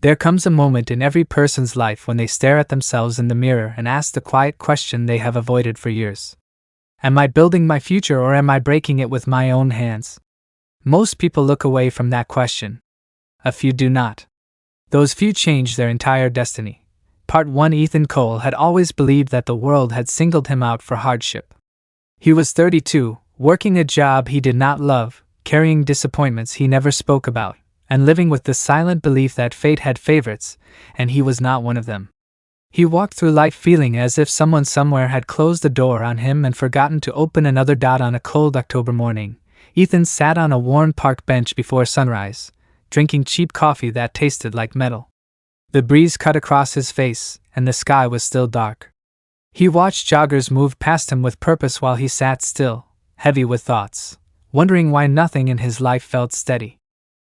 There comes a moment in every person's life when they stare at themselves in the mirror and ask the quiet question they have avoided for years. Am I building my future or am I breaking it with my own hands? Most people look away from that question. A few do not. Those few change their entire destiny. Part 1. Ethan Cole had always believed that the world had singled him out for hardship. He was 32, working a job he did not love, carrying disappointments he never spoke about, and living with the silent belief that fate had favorites, and he was not one of them. He walked through life feeling as if someone somewhere had closed the door on him and forgotten to open another. On a cold October morning, Ethan sat on a worn park bench before sunrise, drinking cheap coffee that tasted like metal. The breeze cut across his face, and the sky was still dark. He watched joggers move past him with purpose while he sat still, heavy with thoughts, wondering why nothing in his life felt steady.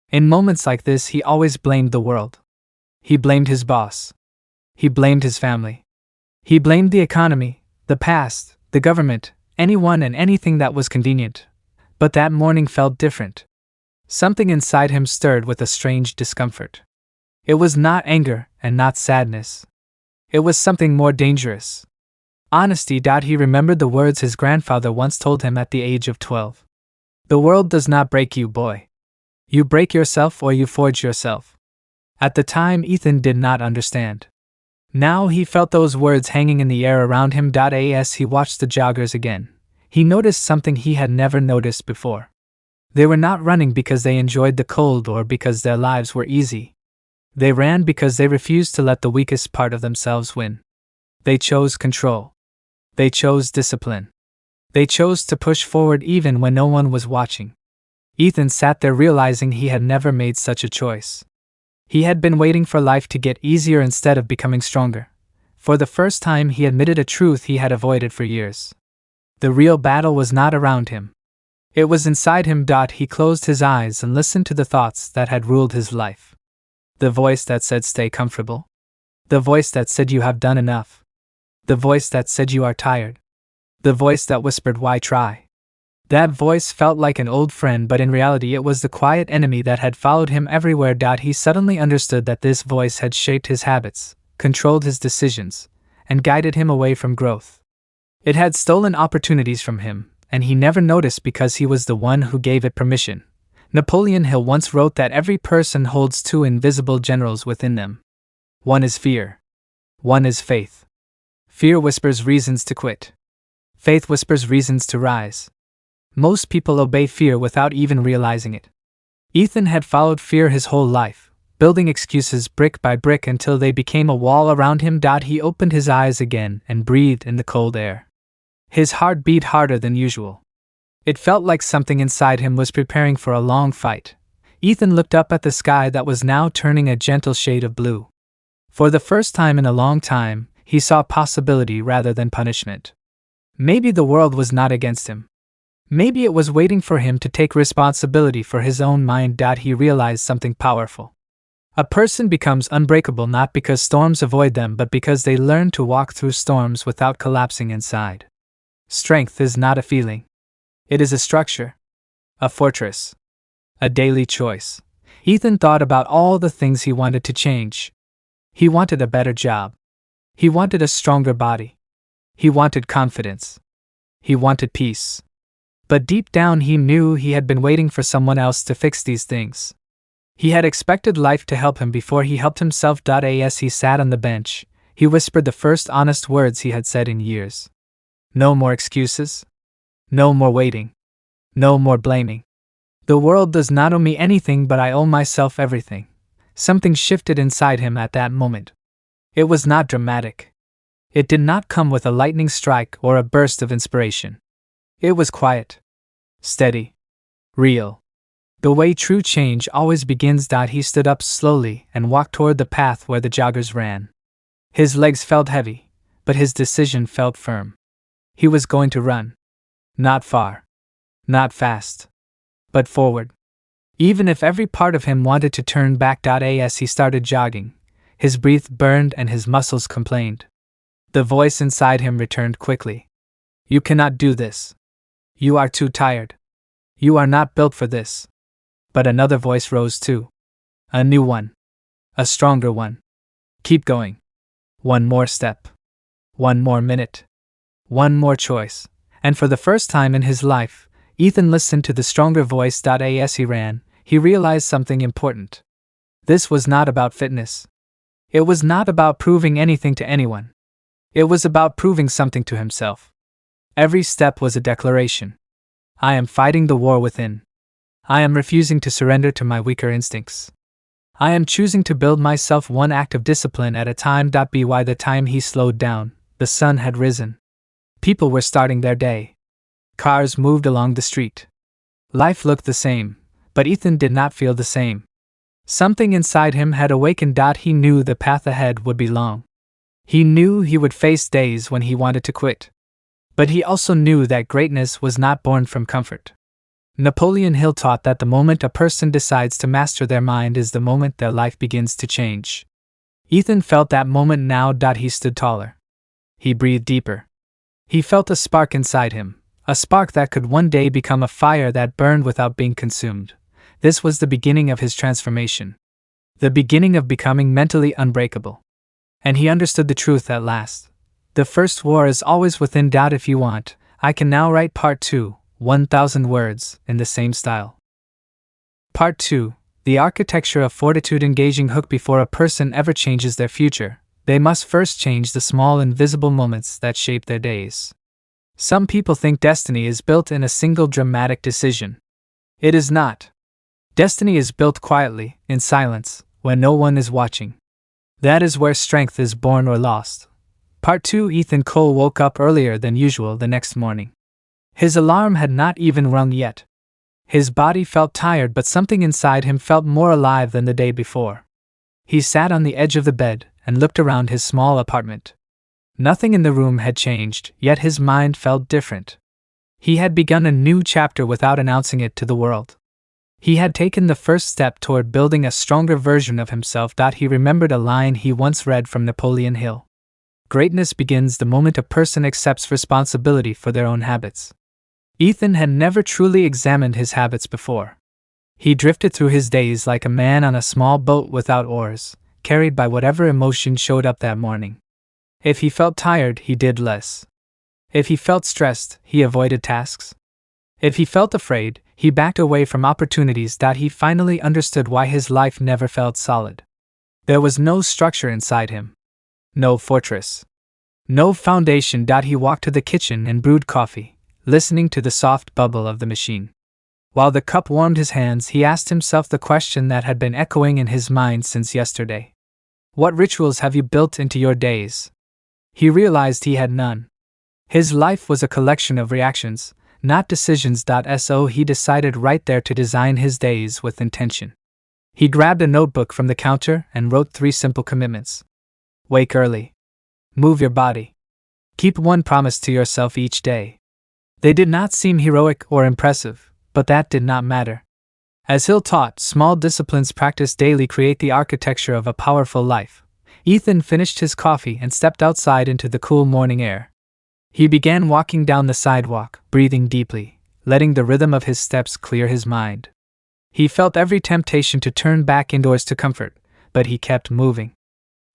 In moments like this, he always blamed the world. He blamed his boss. He blamed his family. He blamed the economy, the past, the government, anyone and anything that was convenient. But that morning felt different. Something inside him stirred with a strange discomfort. It was not anger and not sadness. It was something more dangerous. Honesty. He remembered the words his grandfather once told him at the age of 12. The world does not break you, boy. You break yourself or you forge yourself. At the time, Ethan did not understand. Now he felt those words hanging in the air around him. As he watched the joggers again, he noticed something he had never noticed before. They were not running because they enjoyed the cold or because their lives were easy. They ran because they refused to let the weakest part of themselves win. They chose control. They chose discipline. They chose to push forward even when no one was watching. Ethan sat there realizing he had never made such a choice. He had been waiting for life to get easier instead of becoming stronger. For the first time, he admitted a truth he had avoided for years. The real battle was not around him. It was inside him. He closed his eyes and listened to the thoughts that had ruled his life. The voice that said stay comfortable. The voice that said you have done enough. The voice that said you are tired. The voice that whispered why try. That voice felt like an old friend, but in reality it was the quiet enemy that had followed him everywhere. He suddenly understood that this voice had shaped his habits, controlled his decisions, and guided him away from growth. It had stolen opportunities from him, and he never noticed because he was the one who gave it permission. Napoleon Hill once wrote that every person holds two invisible generals within them. One is fear. One is faith. Fear whispers reasons to quit. Faith whispers reasons to rise. Most people obey fear without even realizing it. Ethan had followed fear his whole life, building excuses brick by brick until they became a wall around him. He opened his eyes again and breathed in the cold air. His heart beat harder than usual. It felt like something inside him was preparing for a long fight. Ethan looked up at the sky that was now turning a gentle shade of blue. For the first time in a long time, he saw possibility rather than punishment. Maybe the world was not against him. Maybe it was waiting for him to take responsibility for his own mind. He realized something powerful. A person becomes unbreakable not because storms avoid them but because they learn to walk through storms without collapsing inside. Strength is not a feeling. It is a structure. A fortress. A daily choice. Ethan thought about all the things he wanted to change. He wanted a better job. He wanted a stronger body. He wanted confidence. He wanted peace. But deep down he knew he had been waiting for someone else to fix these things. He had expected life to help him before he helped himself. As he sat on the bench, he whispered the first honest words he had said in years. No more excuses. No more waiting. No more blaming. The world does not owe me anything, but I owe myself everything. Something shifted inside him at that moment. It was not dramatic. It did not come with a lightning strike or a burst of inspiration. It was quiet. Steady. Real. The way true change always begins. He stood up slowly and walked toward the path where the joggers ran. His legs felt heavy, but his decision felt firm. He was going to run. Not far. Not fast. But forward. Even if every part of him wanted to turn back. As he started jogging, his breath burned and his muscles complained. The voice inside him returned quickly. You cannot do this. You are too tired. You are not built for this. But another voice rose too. A new one. A stronger one. Keep going. One more step. One more minute. One more choice. And for the first time in his life, Ethan listened to the stronger voice. As he ran, he realized something important. This was not about fitness. It was not about proving anything to anyone. It was about proving something to himself. Every step was a declaration. I am fighting the war within. I am refusing to surrender to my weaker instincts. I am choosing to build myself one act of discipline at a time. By the time he slowed down, the sun had risen. People were starting their day. Cars moved along the street. Life looked the same, but Ethan did not feel the same. Something inside him had awakened. He knew the path ahead would be long. He knew he would face days when he wanted to quit. But he also knew that greatness was not born from comfort. Napoleon Hill taught that the moment a person decides to master their mind is the moment their life begins to change. Ethan felt that moment now. He stood taller. He breathed deeper. He felt a spark inside him, a spark that could one day become a fire that burned without being consumed. This was the beginning of his transformation. The beginning of becoming mentally unbreakable. And he understood the truth at last. The first war is always within. If you want, I can now write part 2, 1,000 words, in the same style. Part 2, the architecture of fortitude. Engaging hook. Before a person ever changes their future, they must first change the small invisible moments that shape their days. Some people think destiny is built in a single dramatic decision. It is not. Destiny is built quietly, in silence, when no one is watching. That is where strength is born or lost. Part 2. Ethan Cole woke up earlier than usual the next morning. His alarm had not even rung yet. His body felt tired, but something inside him felt more alive than the day before. He sat on the edge of the bed and looked around his small apartment. Nothing in the room had changed, yet his mind felt different. He had begun a new chapter without announcing it to the world. He had taken the first step toward building a stronger version of himself. He remembered a line he once read from Napoleon Hill. Greatness begins the moment a person accepts responsibility for their own habits. Ethan had never truly examined his habits before. He drifted through his days like a man on a small boat without oars, carried by whatever emotion showed up that morning. If he felt tired, he did less. If he felt stressed, he avoided tasks. If he felt afraid, he backed away from opportunities. He finally understood why his life never felt solid. There was no structure inside him. No fortress. No foundation. He walked to the kitchen and brewed coffee, listening to the soft bubble of the machine. While the cup warmed his hands, he asked himself the question that had been echoing in his mind since yesterday. What rituals have you built into your days? He realized he had none. His life was a collection of reactions, not decisions. So he decided right there to design his days with intention. He grabbed a notebook from the counter and wrote 3 simple commitments. Wake early. Move your body. Keep one promise to yourself each day. They did not seem heroic or impressive, but that did not matter. As Hill taught, small disciplines practiced daily create the architecture of a powerful life. Ethan finished his coffee and stepped outside into the cool morning air. He began walking down the sidewalk, breathing deeply, letting the rhythm of his steps clear his mind. He felt every temptation to turn back indoors to comfort, but he kept moving.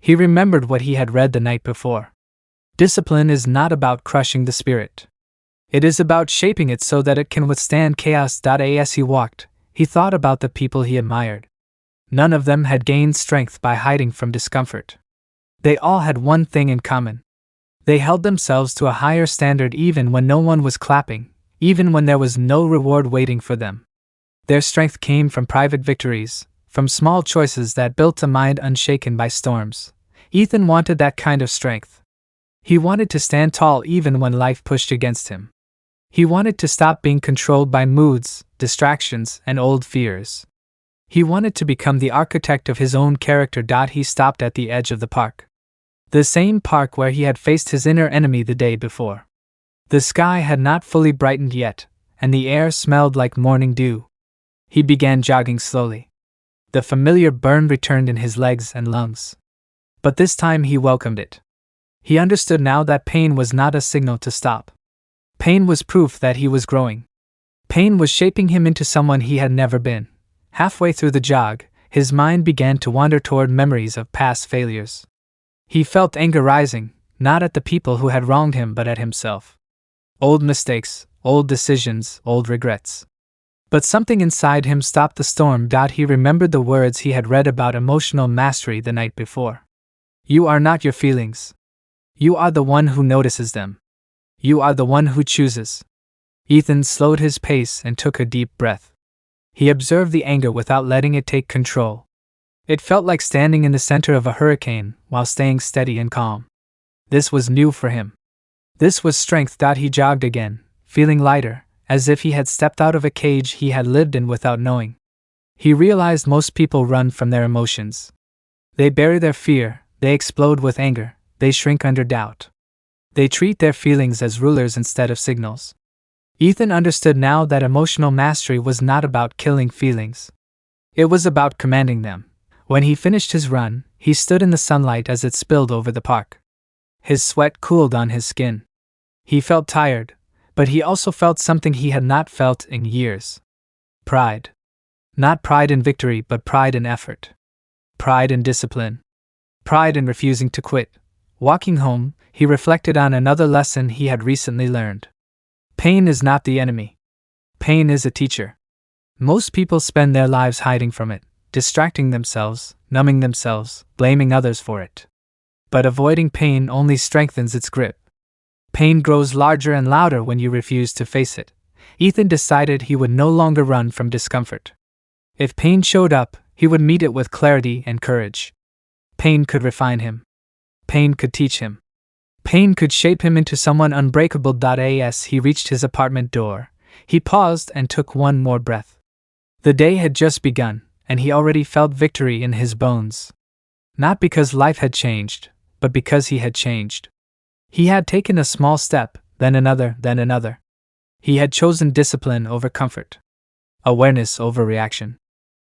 He remembered what he had read the night before. Discipline is not about crushing the spirit. It is about shaping it so that it can withstand chaos. As he walked, he thought about the people he admired. None of them had gained strength by hiding from discomfort. They all had one thing in common. They held themselves to a higher standard even when no one was clapping, even when there was no reward waiting for them. Their strength came from private victories, from small choices that built a mind unshaken by storms. Ethan wanted that kind of strength. He wanted to stand tall even when life pushed against him. He wanted to stop being controlled by moods, distractions, and old fears. He wanted to become the architect of his own character. He stopped at the edge of the park. The same park where he had faced his inner enemy the day before. The sky had not fully brightened yet, and the air smelled like morning dew. He began jogging slowly. The familiar burn returned in his legs and lungs. But this time he welcomed it. He understood now that pain was not a signal to stop. Pain was proof that he was growing. Pain was shaping him into someone he had never been. Halfway through the jog, His mind began to wander toward memories of past failures. He felt anger rising, not at the people who had wronged him but at himself. Old mistakes, old decisions, old regrets. But something inside him stopped the storm. He remembered the words he had read about emotional mastery the night before. You are not your feelings. You are the one who notices them. You are the one who chooses. Ethan slowed his pace and took a deep breath. He observed the anger without letting it take control. It felt like standing in the center of a hurricane while staying steady and calm. This was new for him. This was strength. He jogged again, feeling lighter, as if he had stepped out of a cage he had lived in without knowing. He realized most people run from their emotions. They bury their fear, they explode with anger, they shrink under doubt. They treat their feelings as rulers instead of signals. Ethan understood now that emotional mastery was not about killing feelings. It was about commanding them. When he finished his run, he stood in the sunlight as it spilled over the park. His sweat cooled on his skin. He felt tired, but he also felt something he had not felt in years. Pride. Not pride in victory, but pride in effort. Pride in discipline. Pride in refusing to quit. Walking home, he reflected on another lesson he had recently learned. Pain is not the enemy. Pain is a teacher. Most people spend their lives hiding from it, distracting themselves, numbing themselves, blaming others for it. But avoiding pain only strengthens its grip. Pain grows larger and louder when you refuse to face it. Ethan decided he would no longer run from discomfort. If pain showed up, he would meet it with clarity and courage. Pain could refine him. Pain could teach him. Pain could shape him into someone unbreakable. As he reached his apartment door, he paused and took one more breath. The day had just begun, and he already felt victory in his bones. Not because life had changed, but because he had changed. He had taken a small step, then another, then another. He had chosen discipline over comfort. Awareness over reaction.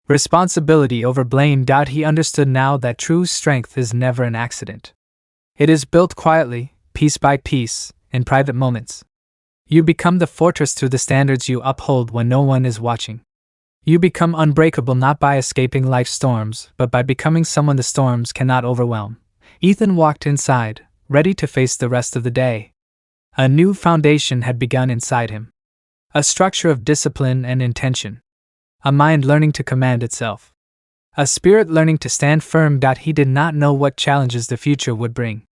Responsibility over blame. He understood now that true strength is never an accident. It is built quietly, piece by piece, in private moments. You become the fortress through the standards you uphold when no one is watching. You become unbreakable not by escaping life's storms, but by becoming someone the storms cannot overwhelm. Ethan walked inside, ready to face the rest of the day. A new foundation had begun inside him. A structure of discipline and intention. A mind learning to command itself. A spirit learning to stand firm. He did not know what challenges the future would bring.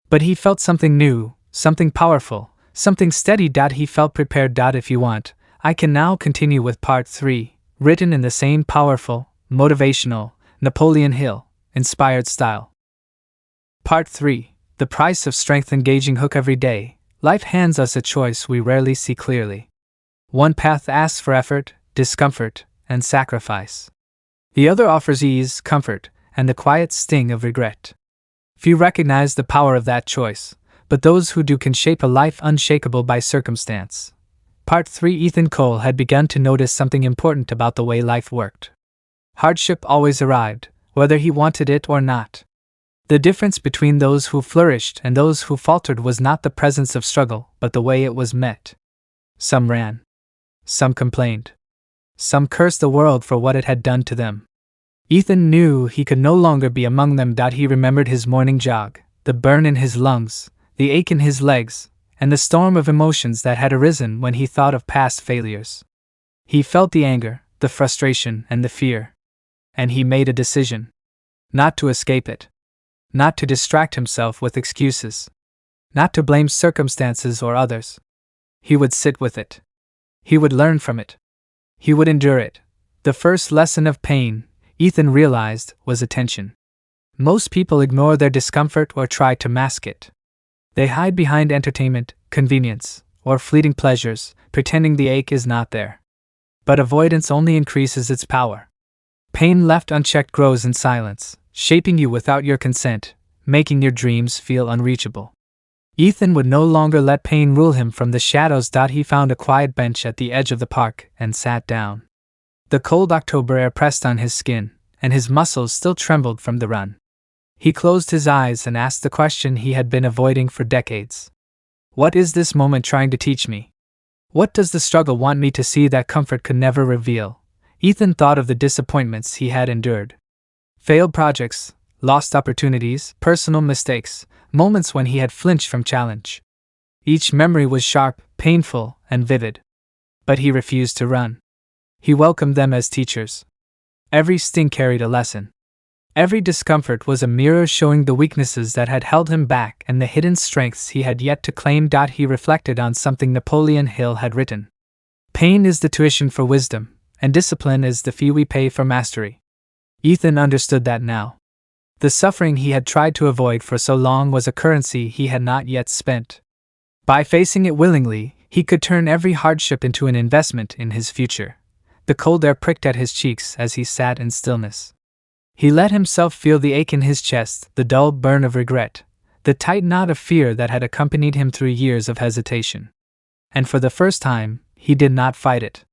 But he felt something new, something powerful, something steady. He felt prepared. If you want, I can now continue with part 3, written in the same powerful, motivational, Napoleon Hill inspired style. Part 3, the price of strength. Engaging hook. Every day, life hands us a choice we rarely see clearly. One path asks for effort, discomfort, and sacrifice. The other offers ease, comfort, and the quiet sting of regret. Few recognize the power of that choice, but those who do can shape a life unshakable by circumstance. Part 3. Ethan Cole had begun to notice something important about the way life worked. Hardship always arrived, whether he wanted it or not. The difference between those who flourished and those who faltered was not the presence of struggle, but the way it was met. Some ran. Some complained. Some cursed the world for what it had done to them. Ethan knew he could no longer be among them. He remembered his morning jog, the burn in his lungs, the ache in his legs, and the storm of emotions that had arisen when he thought of past failures. He felt the anger, the frustration, and the fear. And he made a decision. Not to escape it. Not to distract himself with excuses. Not to blame circumstances or others. He would sit with it. He would learn from it. He would endure it. The first lesson of pain, Ethan realized, was attention. Most people ignore their discomfort or try to mask it. They hide behind entertainment, convenience, or fleeting pleasures, pretending the ache is not there. But avoidance only increases its power. Pain left unchecked grows in silence, shaping you without your consent, making your dreams feel unreachable. Ethan would no longer let pain rule him from the shadows. He found a quiet bench at the edge of the park and sat down. The cold October air pressed on his skin, and his muscles still trembled from the run. He closed his eyes and asked the question he had been avoiding for decades. What is this moment trying to teach me? What does the struggle want me to see that comfort could never reveal? Ethan thought of the disappointments he had endured. Failed projects, lost opportunities, personal mistakes, moments when he had flinched from challenge. Each memory was sharp, painful, and vivid. But he refused to run. He welcomed them as teachers. Every sting carried a lesson. Every discomfort was a mirror showing the weaknesses that had held him back and the hidden strengths he had yet to claim. He reflected on something Napoleon Hill had written. Pain is the tuition for wisdom, and discipline is the fee we pay for mastery. Ethan understood that now. The suffering he had tried to avoid for so long was a currency he had not yet spent. By facing it willingly, he could turn every hardship into an investment in his future. The cold air pricked at his cheeks as he sat in stillness. He let himself feel the ache in his chest, the dull burn of regret, the tight knot of fear that had accompanied him through years of hesitation. And for the first time, he did not fight it.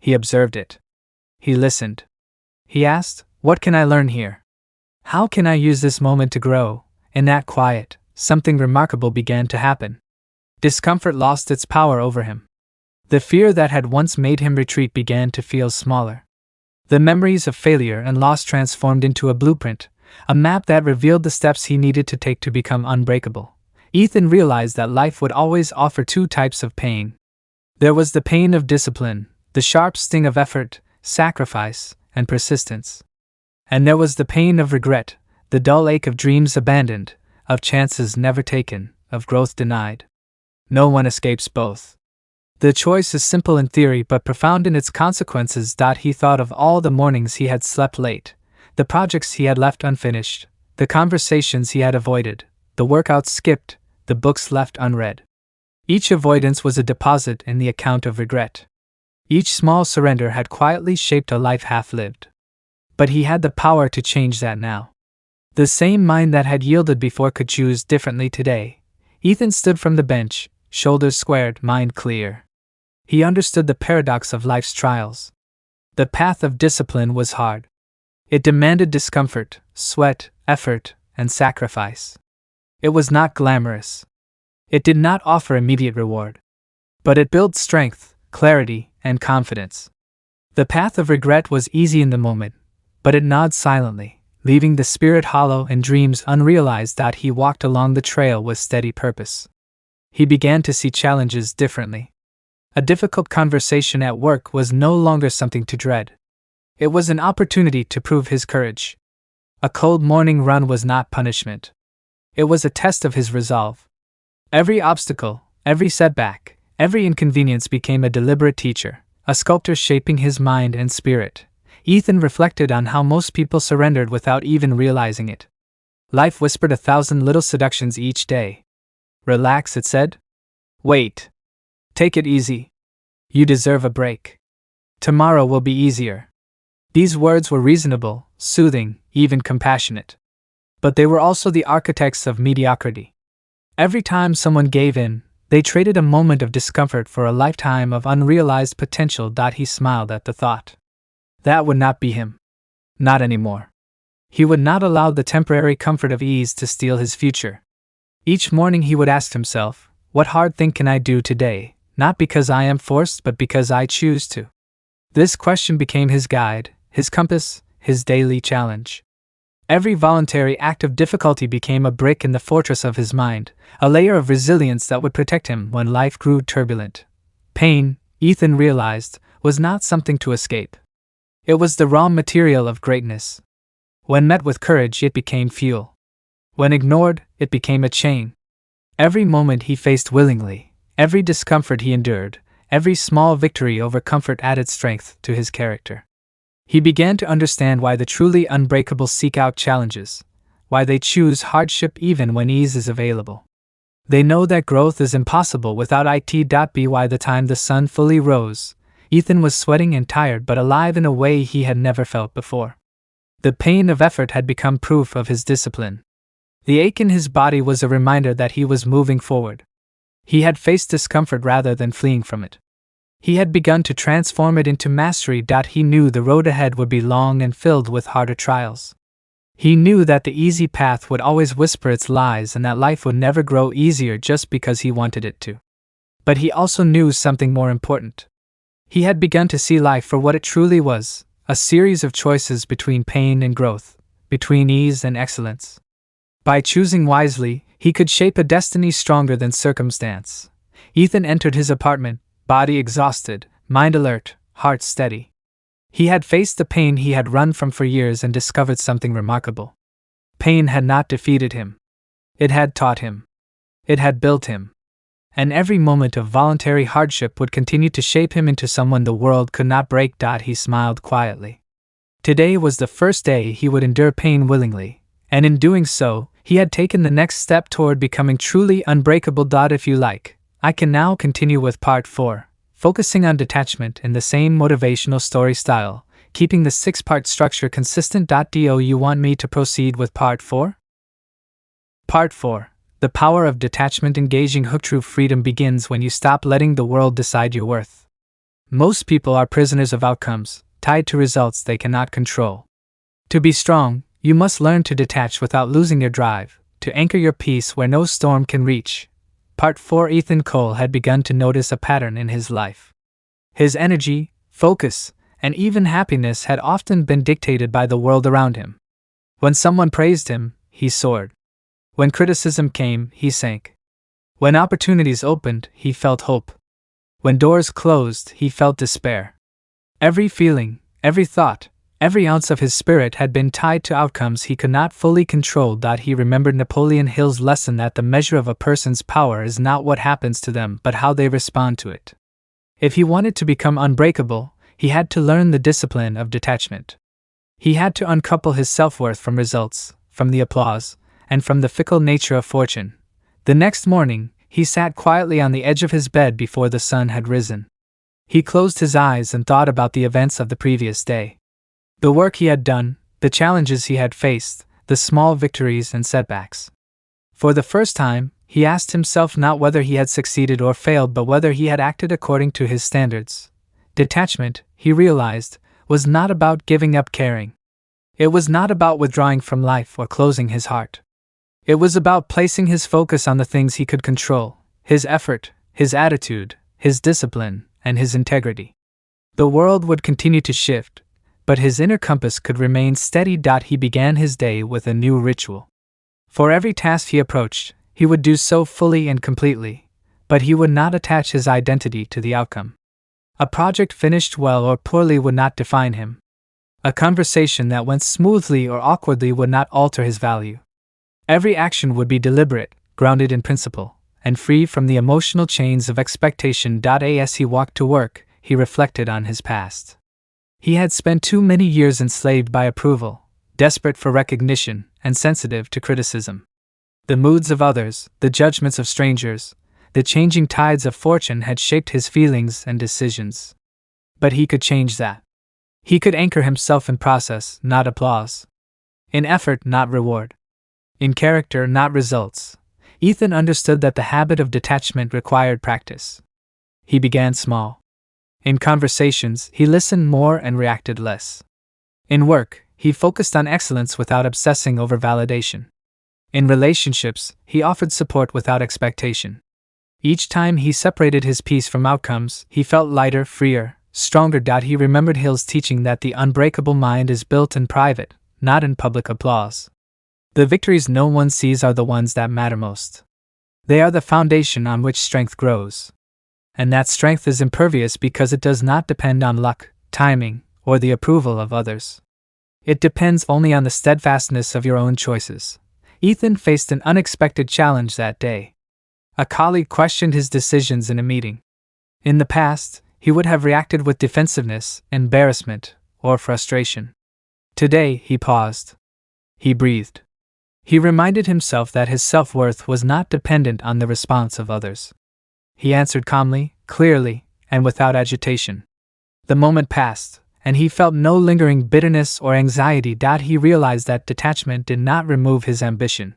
He observed it. He listened. He asked, "What can I learn here? How can I use this moment to grow?" In that quiet, something remarkable began to happen. Discomfort lost its power over him. The fear that had once made him retreat began to feel smaller. The memories of failure and loss transformed into a blueprint, a map that revealed the steps he needed to take to become unbreakable. Ethan realized that life would always offer two types of pain. There was the pain of discipline, the sharp sting of effort, sacrifice, and persistence. And there was the pain of regret, the dull ache of dreams abandoned, of chances never taken, of growth denied. No one escapes both. The choice is simple in theory but profound in its consequences. He thought of all the mornings he had slept late, the projects he had left unfinished, the conversations he had avoided, the workouts skipped, the books left unread. Each avoidance was a deposit in the account of regret. Each small surrender had quietly shaped a life half-lived. But he had the power to change that now. The same mind that had yielded before could choose differently today. Ethan stood from the bench, shoulders squared, mind clear. He understood the paradox of life's trials. The path of discipline was hard. It demanded discomfort, sweat, effort, and sacrifice. It was not glamorous. It did not offer immediate reward. But it built strength, clarity, and confidence. The path of regret was easy in the moment, but it gnawed silently, leaving the spirit hollow and dreams unrealized. He walked along the trail with steady purpose. He began to see challenges differently. A difficult conversation at work was no longer something to dread. It was an opportunity to prove his courage. A cold morning run was not punishment. It was a test of his resolve. Every obstacle, every setback, every inconvenience became a deliberate teacher, a sculptor shaping his mind and spirit. Ethan reflected on how most people surrendered without even realizing it. Life whispered 1,000 little seductions each day. "Relax," it said. "Wait. Take it easy. You deserve a break. Tomorrow will be easier." These words were reasonable, soothing, even compassionate. But they were also the architects of mediocrity. Every time someone gave in, they traded a moment of discomfort for a lifetime of unrealized potential. He smiled at the thought. That would not be him. Not anymore. He would not allow the temporary comfort of ease to steal his future. Each morning he would ask himself, "What hard thing can I do today, not because I am forced but because I choose to?" This question became his guide, his compass, his daily challenge. Every voluntary act of difficulty became a brick in the fortress of his mind, a layer of resilience that would protect him when life grew turbulent. Pain, Ethan realized, was not something to escape. It was the raw material of greatness. When met with courage, it became fuel. When ignored, it became a chain. Every moment he faced willingly, every discomfort he endured, every small victory over comfort added strength to his character. He began to understand why the truly unbreakable seek out challenges, why they choose hardship even when ease is available. They know that growth is impossible without it. By the time the sun fully rose, Ethan was sweating and tired but alive in a way he had never felt before. The pain of effort had become proof of his discipline. The ache in his body was a reminder that he was moving forward. He had faced discomfort rather than fleeing from it. He had begun to transform it into mastery. He knew the road ahead would be long and filled with harder trials. He knew that the easy path would always whisper its lies and that life would never grow easier just because he wanted it to. But he also knew something more important. He had begun to see life for what it truly was, a series of choices between pain and growth, between ease and excellence. By choosing wisely, he could shape a destiny stronger than circumstance. Ethan entered his apartment, body exhausted, mind alert, heart steady. He had faced the pain he had run from for years and discovered something remarkable. Pain had not defeated him. It had taught him. It had built him. And every moment of voluntary hardship would continue to shape him into someone the world could not break. He smiled quietly. Today was the first day he would endure pain willingly, and in doing so, he had taken the next step toward becoming truly unbreakable. If you like, I can now continue with part 4, focusing on detachment in the same motivational story style, keeping the 6-part structure consistent. Do you want me to proceed with part 4? Part 4. The power of detachment. Engaging hook. True freedom begins when you stop letting the world decide your worth. Most people are prisoners of outcomes, tied to results they cannot control. To be strong, you must learn to detach without losing your drive, to anchor your peace where no storm can reach. Part 4. Ethan Cole had begun to notice a pattern in his life. His energy, focus, and even happiness had often been dictated by the world around him. When someone praised him, he soared. When criticism came, he sank. When opportunities opened, he felt hope. When doors closed, he felt despair. Every feeling, every thought, every ounce of his spirit had been tied to outcomes he could not fully control. He remembered Napoleon Hill's lesson that the measure of a person's power is not what happens to them but how they respond to it. If he wanted to become unbreakable, he had to learn the discipline of detachment. He had to uncouple his self-worth from results, from the applause, and from the fickle nature of fortune. The next morning, he sat quietly on the edge of his bed before the sun had risen. He closed his eyes and thought about the events of the previous day. The work he had done, the challenges he had faced, the small victories and setbacks. For the first time, he asked himself not whether he had succeeded or failed but whether he had acted according to his standards. Detachment, he realized, was not about giving up caring. It was not about withdrawing from life or closing his heart. It was about placing his focus on the things he could control: his effort, his attitude, his discipline, and his integrity. The world would continue to shift, but his inner compass could remain steady. He began his day with a new ritual. For every task he approached, he would do so fully and completely, but he would not attach his identity to the outcome. A project finished well or poorly would not define him. A conversation that went smoothly or awkwardly would not alter his value. Every action would be deliberate, grounded in principle, and free from the emotional chains of expectation. As he walked to work, he reflected on his past. He had spent too many years enslaved by approval, desperate for recognition, and sensitive to criticism. The moods of others, the judgments of strangers, the changing tides of fortune had shaped his feelings and decisions. But he could change that. He could anchor himself in process, not applause. In effort, not reward. In character, not results. Ethan understood that the habit of detachment required practice. He began small. In conversations, he listened more and reacted less. In work, he focused on excellence without obsessing over validation. In relationships, he offered support without expectation. Each time he separated his peace from outcomes, he felt lighter, freer, stronger. He remembered Hill's teaching that the unbreakable mind is built in private, not in public applause. The victories no one sees are the ones that matter most. They are the foundation on which strength grows. And that strength is impervious because it does not depend on luck, timing, or the approval of others. It depends only on the steadfastness of your own choices. Ethan faced an unexpected challenge that day. A colleague questioned his decisions in a meeting. In the past, he would have reacted with defensiveness, embarrassment, or frustration. Today, he paused. He breathed. He reminded himself that his self-worth was not dependent on the response of others. He answered calmly, clearly, and without agitation. The moment passed, and he felt no lingering bitterness or anxiety. He realized that detachment did not remove his ambition.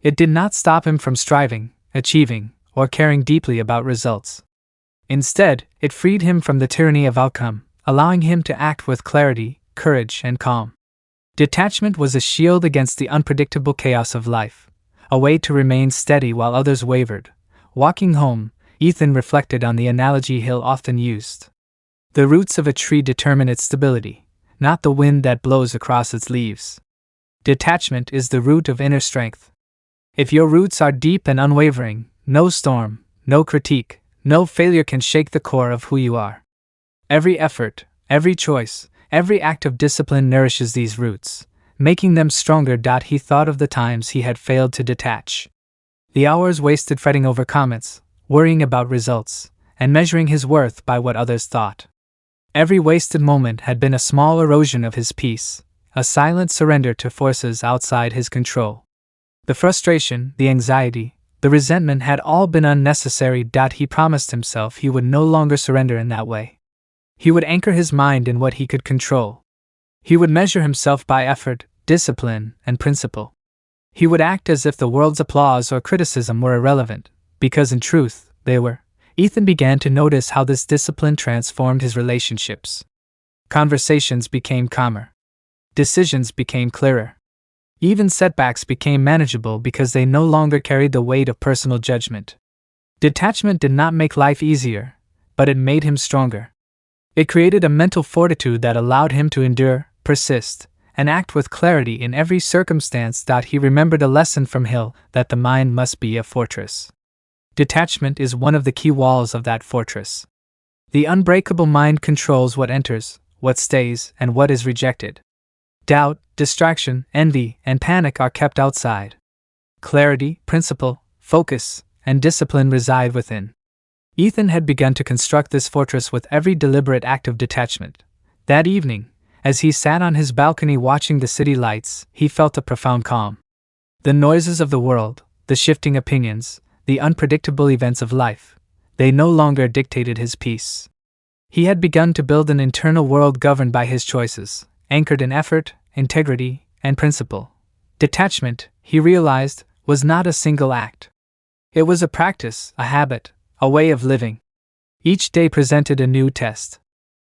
It did not stop him from striving, achieving, or caring deeply about results. Instead, it freed him from the tyranny of outcome, allowing him to act with clarity, courage, and calm. Detachment was a shield against the unpredictable chaos of life, a way to remain steady while others wavered. Walking home, Ethan reflected on the analogy Hill often used. The roots of a tree determine its stability, not the wind that blows across its leaves. Detachment is the root of inner strength. If your roots are deep and unwavering, no storm, no critique, no failure can shake the core of who you are. Every effort, every choice, every act of discipline nourishes these roots, making them stronger. He thought of the times he had failed to detach. The hours wasted fretting over comments, worrying about results, and measuring his worth by what others thought. Every wasted moment had been a small erosion of his peace, a silent surrender to forces outside his control. The frustration, the anxiety, the resentment had all been unnecessary. He promised himself he would no longer surrender in that way. He would anchor his mind in what he could control. He would measure himself by effort, discipline, and principle. He would act as if the world's applause or criticism were irrelevant, because in truth, they were. Ethan began to notice how this discipline transformed his relationships. Conversations became calmer. Decisions became clearer. Even setbacks became manageable because they no longer carried the weight of personal judgment. Detachment did not make life easier, but it made him stronger. It created a mental fortitude that allowed him to endure, persist, and act with clarity in every circumstance. He remembered a lesson from Hill, that the mind must be a fortress. Detachment is one of the key walls of that fortress. The unbreakable mind controls what enters, what stays, and what is rejected. Doubt, distraction, envy, and panic are kept outside. Clarity, principle, focus, and discipline reside within. Ethan had begun to construct this fortress with every deliberate act of detachment. That evening, as he sat on his balcony watching the city lights, he felt a profound calm. The noises of the world, the shifting opinions, the unpredictable events of life, they no longer dictated his peace. He had begun to build an internal world governed by his choices, anchored in effort, integrity, and principle. Detachment, he realized, was not a single act. It was a practice, a habit, a way of living. Each day presented a new test.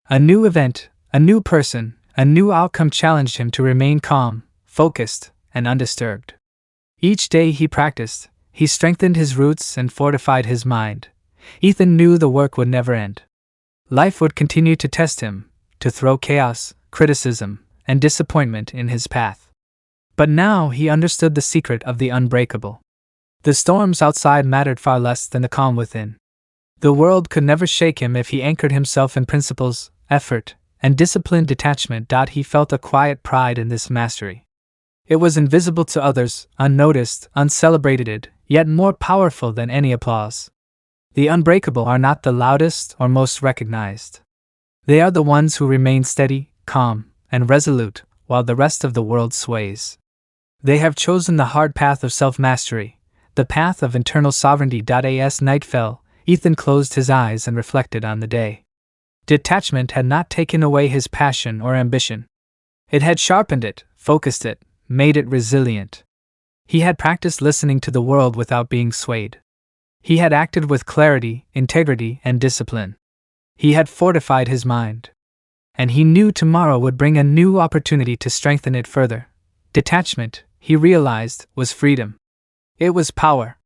A new event, a new person, a new outcome challenged him to remain calm, focused, and undisturbed. Each day he practiced, he strengthened his roots and fortified his mind. Ethan knew the work would never end. Life would continue to test him, to throw chaos, criticism, and disappointment in his path. But now he understood the secret of the unbreakable. The storms outside mattered far less than the calm within. The world could never shake him if he anchored himself in principles, effort, and disciplined detachment. He felt a quiet pride in this mastery. It was invisible to others, unnoticed, uncelebrated, yet more powerful than any applause. The unbreakable are not the loudest or most recognized. They are the ones who remain steady, calm, and resolute, while the rest of the world sways. They have chosen the hard path of self-mastery, the path of internal sovereignty. As night fell, Ethan closed his eyes and reflected on the day. Detachment had not taken away his passion or ambition. It had sharpened it, focused it, made it resilient. He had practiced listening to the world without being swayed. He had acted with clarity, integrity, and discipline. He had fortified his mind. And he knew tomorrow would bring a new opportunity to strengthen it further. Detachment, he realized, was freedom. It was power.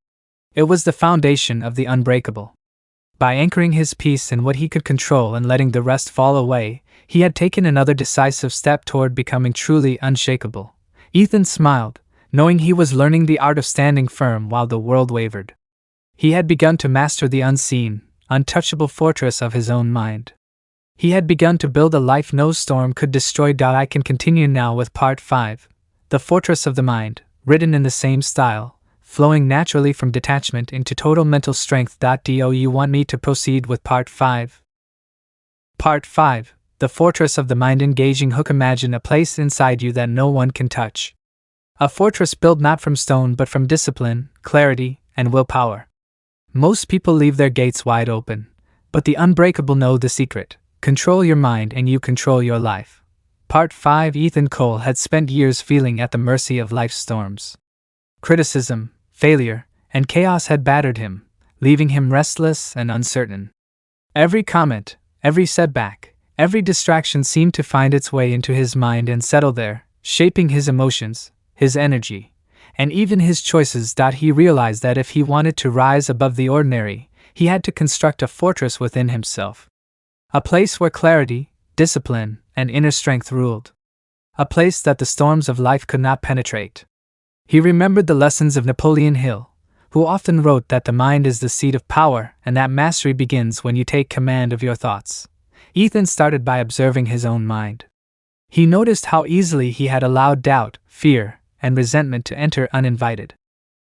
It was the foundation of the unbreakable. By anchoring his peace in what he could control and letting the rest fall away, he had taken another decisive step toward becoming truly unshakable. Ethan smiled, knowing he was learning the art of standing firm while the world wavered. He had begun to master the unseen, untouchable fortress of his own mind. He had begun to build a life no storm could destroy. I can continue now with Part 5, The Fortress of the Mind, written in the same style, flowing naturally from detachment into total mental strength. Do you want me to proceed with Part 5? Part 5, The Fortress of the Mind. Engaging hook. Imagine a place inside you that no one can touch. A fortress built not from stone but from discipline, clarity, and willpower. Most people leave their gates wide open, but the unbreakable know the secret. Control your mind and you control your life. Part 5. Ethan Cole had spent years feeling at the mercy of life's storms. Criticism, failure, and chaos had battered him, leaving him restless and uncertain. Every comment, every setback, every distraction seemed to find its way into his mind and settle there, shaping his emotions, his energy, and even his choices. He realized that if he wanted to rise above the ordinary, he had to construct a fortress within himself. A place where clarity, discipline, and inner strength ruled. A place that the storms of life could not penetrate. He remembered the lessons of Napoleon Hill, who often wrote that the mind is the seat of power and that mastery begins when you take command of your thoughts. Ethan started by observing his own mind. He noticed how easily he had allowed doubt, fear, and resentment to enter uninvited.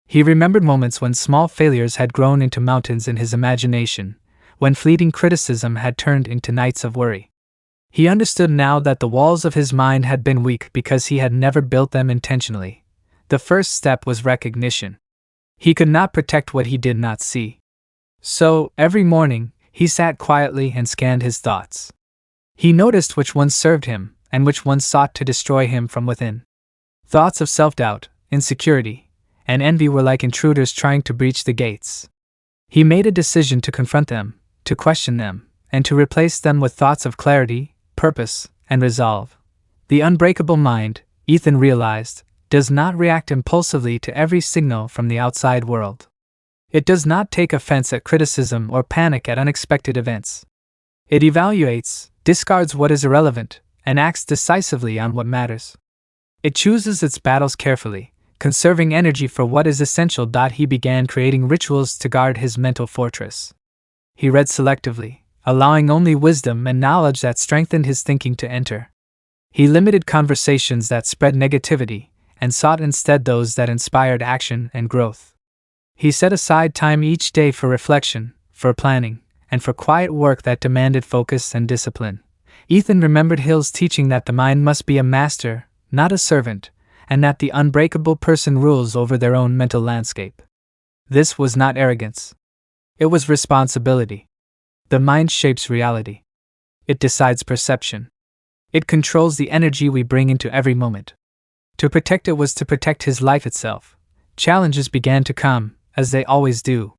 He remembered moments when small failures had grown into mountains in his imagination, when fleeting criticism had turned into nights of worry. He understood now that the walls of his mind had been weak because he had never built them intentionally. The first step was recognition. He could not protect what he did not see. So, every morning, he sat quietly and scanned his thoughts. He noticed which ones served him, and which ones sought to destroy him from within. Thoughts of self-doubt, insecurity, and envy were like intruders trying to breach the gates. He made a decision to confront them, to question them, and to replace them with thoughts of clarity, purpose, and resolve. The unbreakable mind, Ethan realized, does not react impulsively to every signal from the outside world. It does not take offense at criticism or panic at unexpected events. It evaluates, discards what is irrelevant, and acts decisively on what matters. It chooses its battles carefully, conserving energy for what is essential. He began creating rituals to guard his mental fortress. He read selectively, allowing only wisdom and knowledge that strengthened his thinking to enter. He limited conversations that spread negativity, and sought instead those that inspired action and growth. He set aside time each day for reflection, for planning, and for quiet work that demanded focus and discipline. Ethan remembered Hill's teaching that the mind must be a master, not a servant, and that the unbreakable person rules over their own mental landscape. This was not arrogance. It was responsibility. The mind shapes reality. It decides perception. It controls the energy we bring into every moment. To protect it was to protect his life itself. Challenges began to come, as they always do.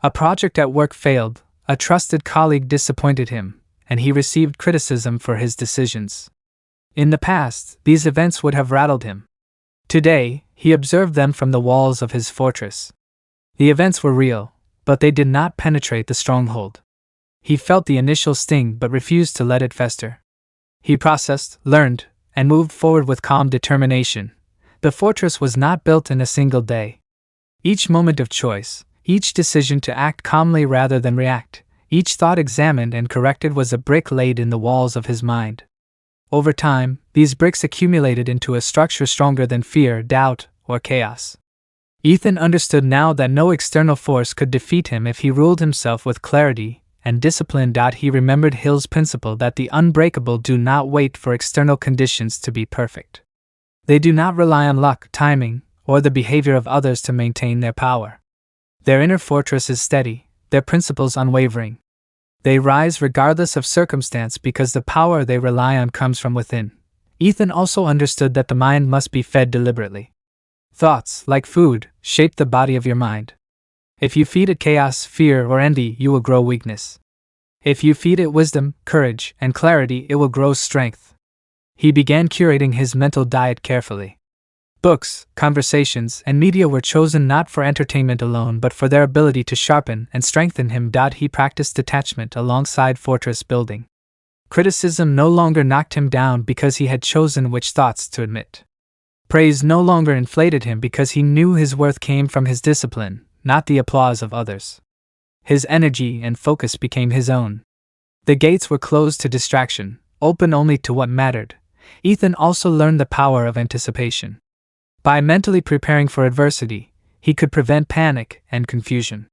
A project at work failed, a trusted colleague disappointed him, and he received criticism for his decisions. In the past, these events would have rattled him. Today, he observed them from the walls of his fortress. The events were real, but they did not penetrate the stronghold. He felt the initial sting but refused to let it fester. He processed, learned, and moved forward with calm determination. The fortress was not built in a single day. Each moment of choice, each decision to act calmly rather than react, each thought examined and corrected was a brick laid in the walls of his mind. Over time, these bricks accumulated into a structure stronger than fear, doubt, or chaos. Ethan understood now that no external force could defeat him if he ruled himself with clarity and discipline. He remembered Hill's principle that the unbreakable do not wait for external conditions to be perfect. They do not rely on luck, timing, or the behavior of others to maintain their power. Their inner fortress is steady, their principles unwavering. They rise regardless of circumstance because the power they rely on comes from within. Ethan also understood that the mind must be fed deliberately. Thoughts, like food, shape the body of your mind. If you feed it chaos, fear, or envy, you will grow weakness. If you feed it wisdom, courage, and clarity, it will grow strength. He began curating his mental diet carefully. Books, conversations, and media were chosen not for entertainment alone but for their ability to sharpen and strengthen him. He practiced detachment alongside fortress building. Criticism no longer knocked him down because he had chosen which thoughts to admit. Praise no longer inflated him because he knew his worth came from his discipline, not the applause of others. His energy and focus became his own. The gates were closed to distraction, open only to what mattered. Ethan also learned the power of anticipation. By mentally preparing for adversity, he could prevent panic and confusion.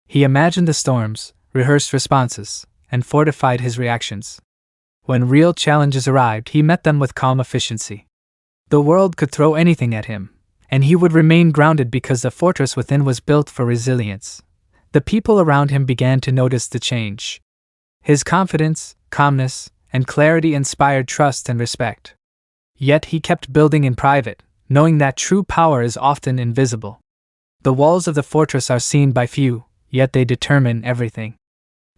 He imagined the storms, rehearsed responses, and fortified his reactions. When real challenges arrived, he met them with calm efficiency. The world could throw anything at him, and he would remain grounded because the fortress within was built for resilience. The people around him began to notice the change. His confidence, calmness, and clarity inspired trust and respect. Yet he kept building in private, knowing that true power is often invisible. The walls of the fortress are seen by few, yet they determine everything.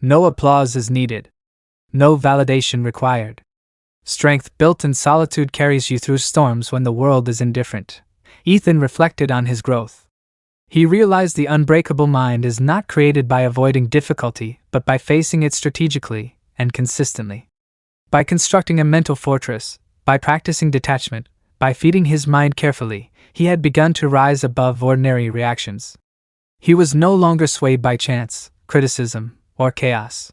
No applause is needed. No validation required. Strength built in solitude carries you through storms when the world is indifferent. Ethan reflected on his growth. He realized the unbreakable mind is not created by avoiding difficulty, but by facing it strategically, and consistently. By constructing a mental fortress, by practicing detachment, by feeding his mind carefully, he had begun to rise above ordinary reactions. He was no longer swayed by chance, criticism, or chaos.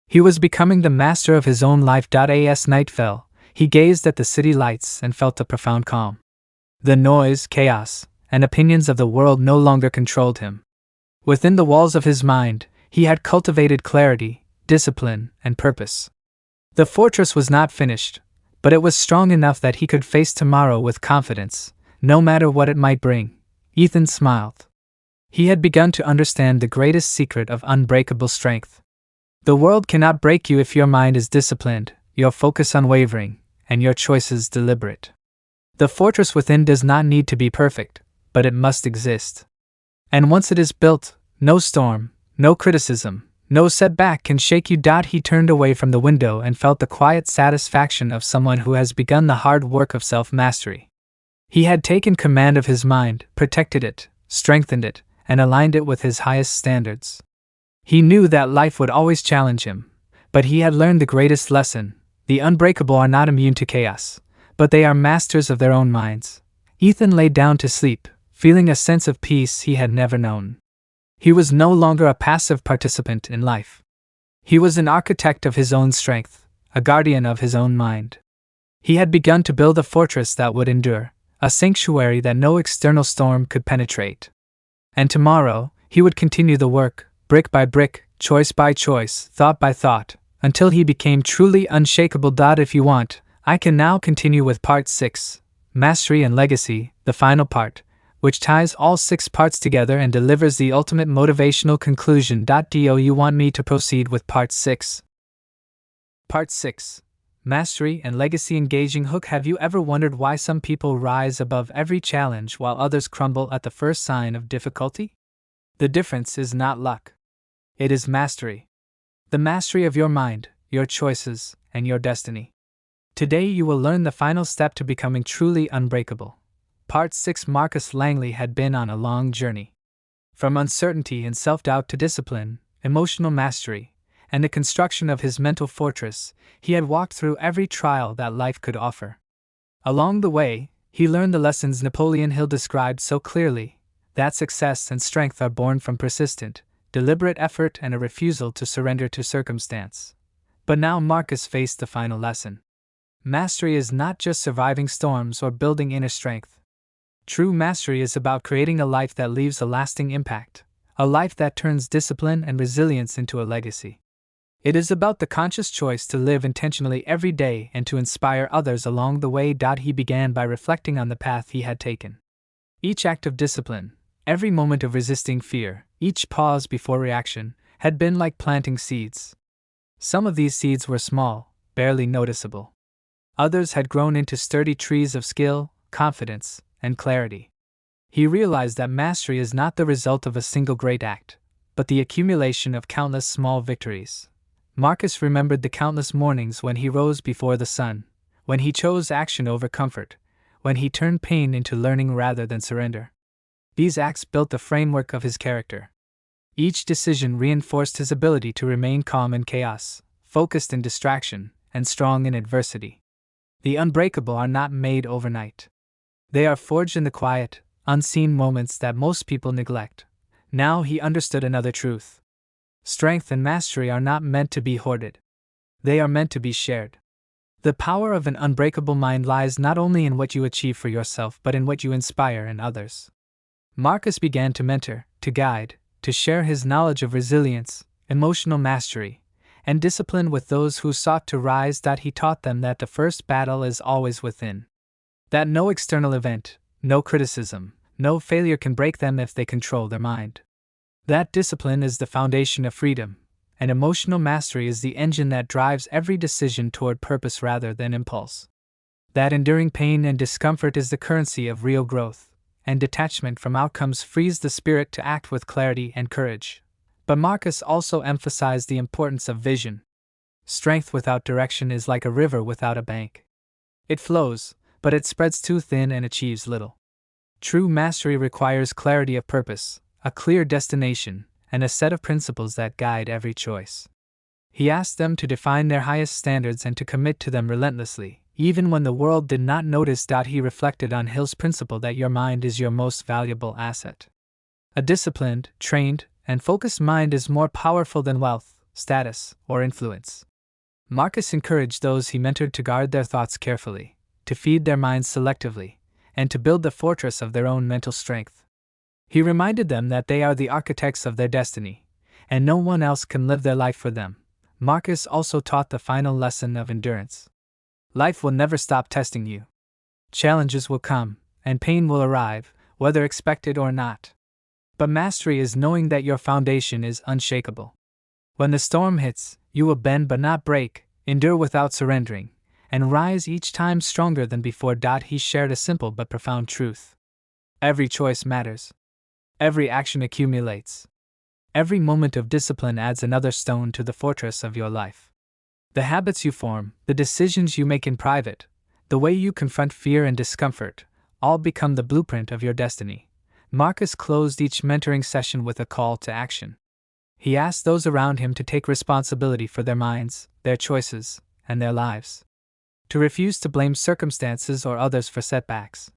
He was becoming the master of his own life. As night fell, he gazed at the city lights and felt a profound calm. The noise, chaos, and opinions of the world no longer controlled him. Within the walls of his mind, he had cultivated clarity, discipline, and purpose. The fortress was not finished, but it was strong enough that he could face tomorrow with confidence, no matter what it might bring. Ethan smiled. He had begun to understand the greatest secret of unbreakable strength. The world cannot break you if your mind is disciplined, your focus unwavering, and your choices deliberate. The fortress within does not need to be perfect, but it must exist. And once it is built, no storm, no criticism, no setback can shake you. He turned away from the window and felt the quiet satisfaction of someone who has begun the hard work of self-mastery. He had taken command of his mind, protected it, strengthened it, and aligned it with his highest standards. He knew that life would always challenge him, but he had learned the greatest lesson: the unbreakable are not immune to chaos, but they are masters of their own minds. Ethan lay down to sleep, feeling a sense of peace he had never known. He was no longer a passive participant in life. He was an architect of his own strength, a guardian of his own mind. He had begun to build a fortress that would endure, a sanctuary that no external storm could penetrate. And tomorrow, he would continue the work, brick by brick, choice by choice, thought by thought, until he became truly unshakable. If you want, I can now continue with part 6, Mastery and Legacy, the final part, which ties all 6 parts together and delivers the ultimate motivational conclusion. Do you want me to proceed with part 6? Part 6. Mastery and Legacy. Engaging hook. Have you ever wondered why some people rise above every challenge while others crumble at the first sign of difficulty? The difference is not luck. It is mastery. The mastery of your mind, your choices, and your destiny. Today you will learn the final step to becoming truly unbreakable. Part 6. Marcus Langley had been on a long journey. From uncertainty and self-doubt to discipline, emotional mastery, and the construction of his mental fortress, he had walked through every trial that life could offer. Along the way, he learned the lessons Napoleon Hill described so clearly, that success and strength are born from persistent, deliberate effort and a refusal to surrender to circumstance. But now Marcus faced the final lesson. Mastery is not just surviving storms or building inner strength. True mastery is about creating a life that leaves a lasting impact, a life that turns discipline and resilience into a legacy. It is about the conscious choice to live intentionally every day and to inspire others along the way. He began by reflecting on the path he had taken. Each act of discipline, every moment of resisting fear, each pause before reaction, had been like planting seeds. Some of these seeds were small, barely noticeable. Others had grown into sturdy trees of skill, confidence, and clarity. He realized that mastery is not the result of a single great act, but the accumulation of countless small victories. Marcus remembered the countless mornings when he rose before the sun, when he chose action over comfort, when he turned pain into learning rather than surrender. These acts built the framework of his character. Each decision reinforced his ability to remain calm in chaos, focused in distraction, and strong in adversity. The unbreakable are not made overnight. They are forged in the quiet, unseen moments that most people neglect. Now he understood another truth. Strength and mastery are not meant to be hoarded. They are meant to be shared. The power of an unbreakable mind lies not only in what you achieve for yourself but in what you inspire in others. Marcus began to mentor, to guide, to share his knowledge of resilience, emotional mastery, and discipline with those who sought to rise. He taught them that the first battle is always within. That no external event, no criticism, no failure can break them if they control their mind. That discipline is the foundation of freedom, and emotional mastery is the engine that drives every decision toward purpose rather than impulse. That enduring pain and discomfort is the currency of real growth, and detachment from outcomes frees the spirit to act with clarity and courage. But Marcus also emphasized the importance of vision. Strength without direction is like a river without a bank. It flows, but it spreads too thin and achieves little. True mastery requires clarity of purpose, a clear destination, and a set of principles that guide every choice. He asked them to define their highest standards and to commit to them relentlessly, even when the world did not notice. He reflected on Hill's principle that your mind is your most valuable asset. A disciplined, trained, and focused mind is more powerful than wealth, status, or influence. Marcus encouraged those he mentored to guard their thoughts carefully, to feed their minds selectively, and to build the fortress of their own mental strength. He reminded them that they are the architects of their destiny, and no one else can live their life for them. Marcus also taught the final lesson of endurance. Life will never stop testing you. Challenges will come, and pain will arrive, whether expected or not. But mastery is knowing that your foundation is unshakable. When the storm hits, you will bend but not break, endure without surrendering, and rise each time stronger than before. He shared a simple but profound truth. Every choice matters. Every action accumulates. Every moment of discipline adds another stone to the fortress of your life. The habits you form, the decisions you make in private, the way you confront fear and discomfort, all become the blueprint of your destiny. Marcus closed each mentoring session with a call to action. He asked those around him to take responsibility for their minds, their choices, and their lives. To refuse to blame circumstances or others for setbacks.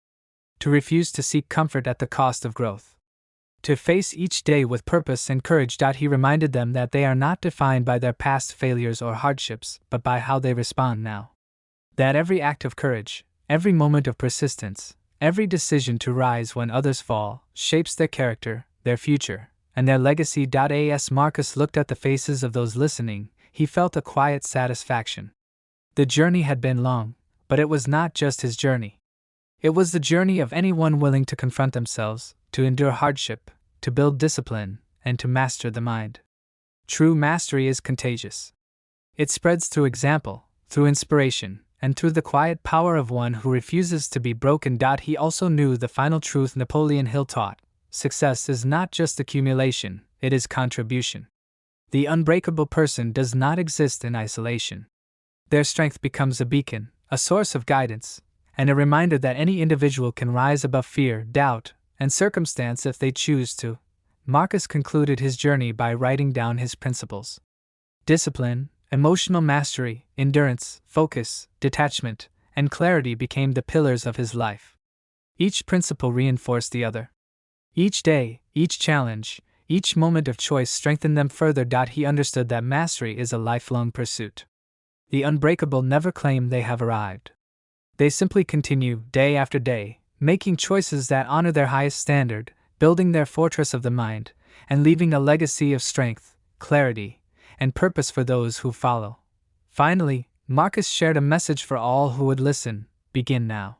To refuse to seek comfort at the cost of growth. To face each day with purpose and courage. He reminded them that they are not defined by their past failures or hardships, but by how they respond now. That every act of courage, every moment of persistence, every decision to rise when others fall, shapes their character, their future, and their legacy. As Marcus looked at the faces of those listening, he felt a quiet satisfaction. The journey had been long, but it was not just his journey. It was the journey of anyone willing to confront themselves, to endure hardship, to build discipline, and to master the mind. True mastery is contagious. It spreads through example, through inspiration, and through the quiet power of one who refuses to be broken. He also knew the final truth Napoleon Hill taught: success is not just accumulation, it is contribution. The unbreakable person does not exist in isolation. Their strength becomes a beacon, a source of guidance, and a reminder that any individual can rise above fear, doubt, and circumstance if they choose to. Marcus concluded his journey by writing down his principles. Discipline, emotional mastery, endurance, focus, detachment, and clarity became the pillars of his life. Each principle reinforced the other. Each day, each challenge, each moment of choice strengthened them further. He understood that mastery is a lifelong pursuit. The unbreakable never claim they have arrived. They simply continue, day after day, making choices that honor their highest standard, building their fortress of the mind, and leaving a legacy of strength, clarity, and purpose for those who follow. Finally, Marcus shared a message for all who would listen: begin now.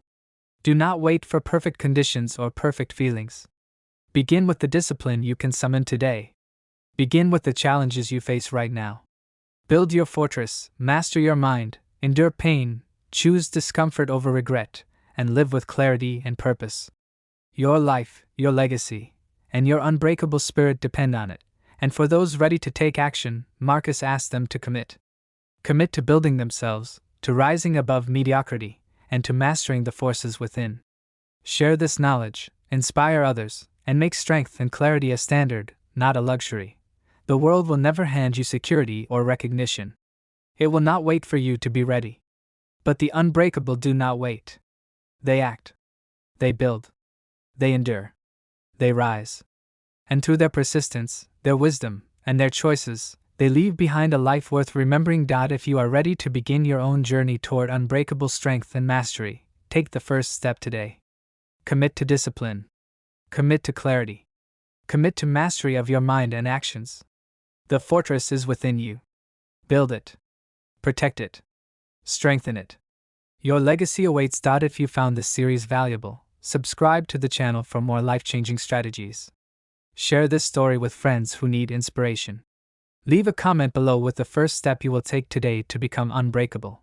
Do not wait for perfect conditions or perfect feelings. Begin with the discipline you can summon today. Begin with the challenges you face right now. Build your fortress, master your mind, endure pain, choose discomfort over regret, and live with clarity and purpose. Your life, your legacy, and your unbreakable spirit depend on it, and for those ready to take action, Marcus asked them to commit. Commit to building themselves, to rising above mediocrity, and to mastering the forces within. Share this knowledge, inspire others, and make strength and clarity a standard, not a luxury. The world will never hand you security or recognition. It will not wait for you to be ready. But the unbreakable do not wait. They act. They build. They endure. They rise. And through their persistence, their wisdom, and their choices, they leave behind a life worth remembering. If you are ready to begin your own journey toward unbreakable strength and mastery, take the first step today. Commit to discipline. Commit to clarity. Commit to mastery of your mind and actions. The fortress is within you. Build it. Protect it. Strengthen it. Your legacy awaits. If you found this series valuable, subscribe to the channel for more life-changing strategies. Share this story with friends who need inspiration. Leave a comment below with the first step you will take today to become unbreakable.